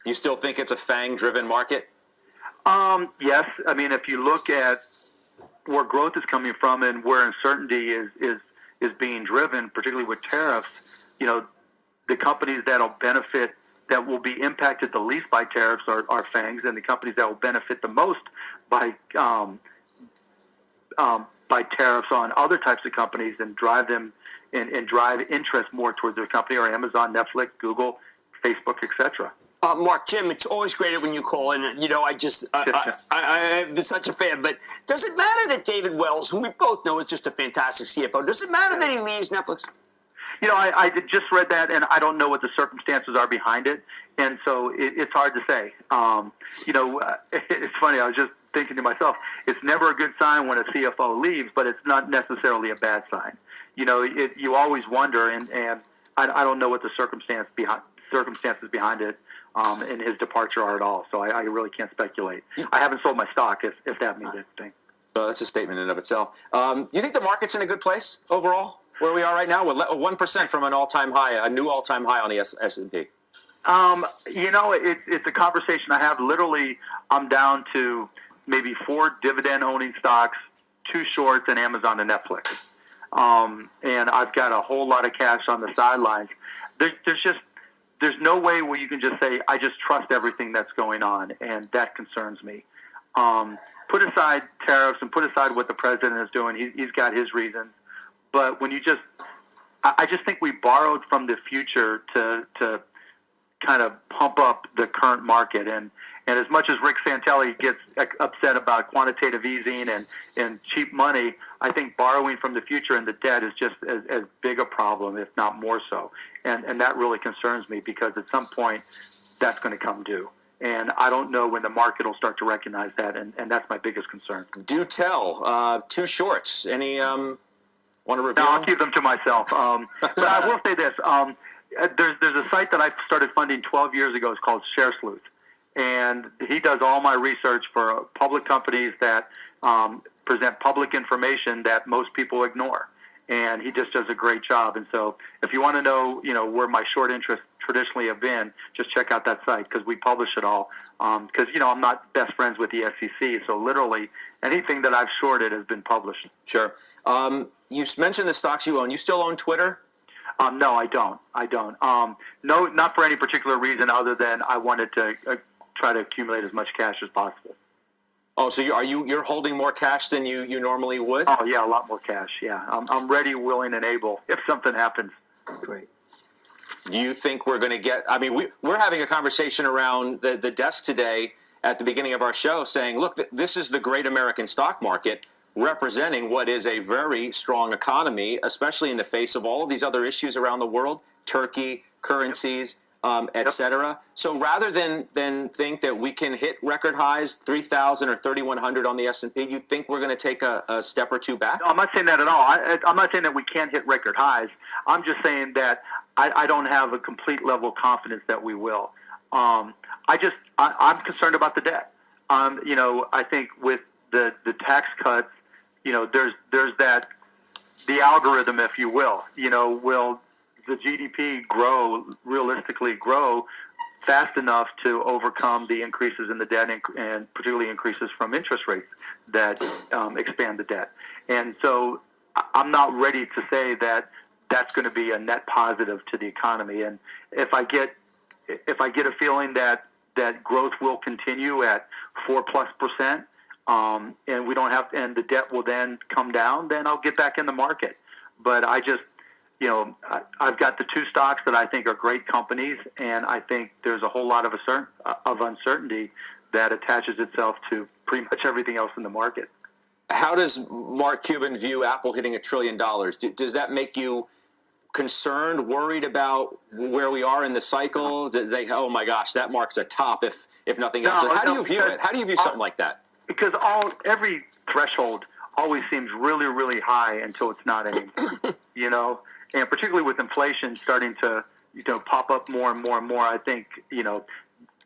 You still think it's a FANG-driven market? Yes. I mean, if you look at where growth is coming from and where uncertainty is being driven, particularly with tariffs, the companies that'll benefit, that will be impacted the least by tariffs are FANGs, and the companies that will benefit the most by tariffs on other types of companies and drive them and drive interest more towards their company are Amazon, Netflix, Google, Facebook, etc. Mark, Jim, it's always great when you call in. I'm such a fan. But does it matter that David Wells, who we both know is just a fantastic CFO, does it matter that he leaves Netflix? I just read that, and I don't know what the circumstances are behind it, and so it's hard to say. It's funny. I was just thinking to myself, it's never a good sign when a CFO leaves, but it's not necessarily a bad sign. You always wonder, and I don't know what the circumstances behind it and his departure are at all. So I really can't speculate. I haven't sold my stock, if that means anything. So that's a statement in and of itself. You think the market's in a good place overall, where we are right now? We're 1% from an all-time high, a new all-time high on the S&P. It's a conversation I have. Literally, I'm down to maybe 4 dividend-owning stocks, 2 shorts, and Amazon and Netflix. And I've got a whole lot of cash on the sidelines. There's no way where you can just say, I just trust everything that's going on, and that concerns me. Put aside tariffs and put aside what the president is doing. He's got his reasons. But when I just think we borrowed from the future to kind of pump up the current market. And as much as Rick Santelli gets upset about quantitative easing and cheap money, I think borrowing from the future and the debt is just as big a problem, if not more so. And that really concerns me because at some point that's going to come due. And I don't know when the market will start to recognize that, and that's my biggest concern. Do tell. 2 shorts. Any want to review? No, I'll keep them to myself. But I will say this. There's a site that I started funding 12 years ago. It's called Share Sleuth. And he does all my research for public companies that present public information that most people ignore. And he just does a great job. And so if you want to know, where my short interests traditionally have been, just check out that site because we publish it all. Because, I'm not best friends with the SEC. So literally anything that I've shorted has been published. Sure. You mentioned the stocks you own. You still own Twitter? No, I don't. No, not for any particular reason other than I wanted to try to accumulate as much cash as possible. Oh, so you're holding more cash than you normally would? Oh, yeah, a lot more cash, yeah. I'm ready, willing, and able if something happens. Great. Do you think we're going to get... I mean, we're having a conversation around the desk today at the beginning of our show saying, look, this is the great American stock market representing what is a very strong economy, especially in the face of all of these other issues around the world, Turkey, currencies... etc. So rather than think that we can hit record highs, 3,000 or 3,100 on the S&P, you think we're going to take a step or 2 back? No, I'm not saying that at all. I'm not saying that we can't hit record highs. I'm just saying that I don't have a complete level of confidence that we will. I'm concerned about the debt. I think with the tax cuts, there's the algorithm, if you will. Will the GDP realistically grow fast enough to overcome the increases in the debt and particularly increases from interest rates that expand the debt? And so I'm not ready to say that that's going to be a net positive to the economy. And if I get a feeling that growth will continue at 4+%, and we don't have, and the debt will then come down, then I'll get back in the market. But I just, I've got the 2 stocks that I think are great companies, and I think there's a whole lot of uncertainty that attaches itself to pretty much everything else in the market. How does Mark Cuban view Apple hitting $1 trillion? Does that make you concerned, worried about where we are in the cycle? Does they, oh my gosh, that marks a top if nothing else? How do you view it? How do you view something like that? Because every threshold always seems really, really high until it's not anymore. And particularly with inflation starting to, pop up more and more and more, I think,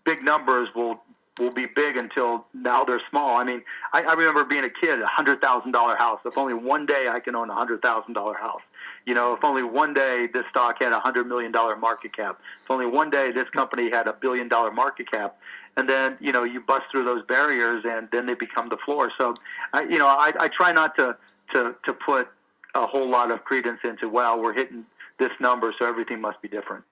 big numbers will be big until now they're small. I mean, I remember being a kid, $100,000 house. If only one day I can own a $100,000 house. if only one day this stock had $100 million market cap, if only one day this company had $1 billion market cap, and then you bust through those barriers, and then they become the floor. So, I try not to put a whole lot of credence into, well, we're hitting this number, so everything must be different.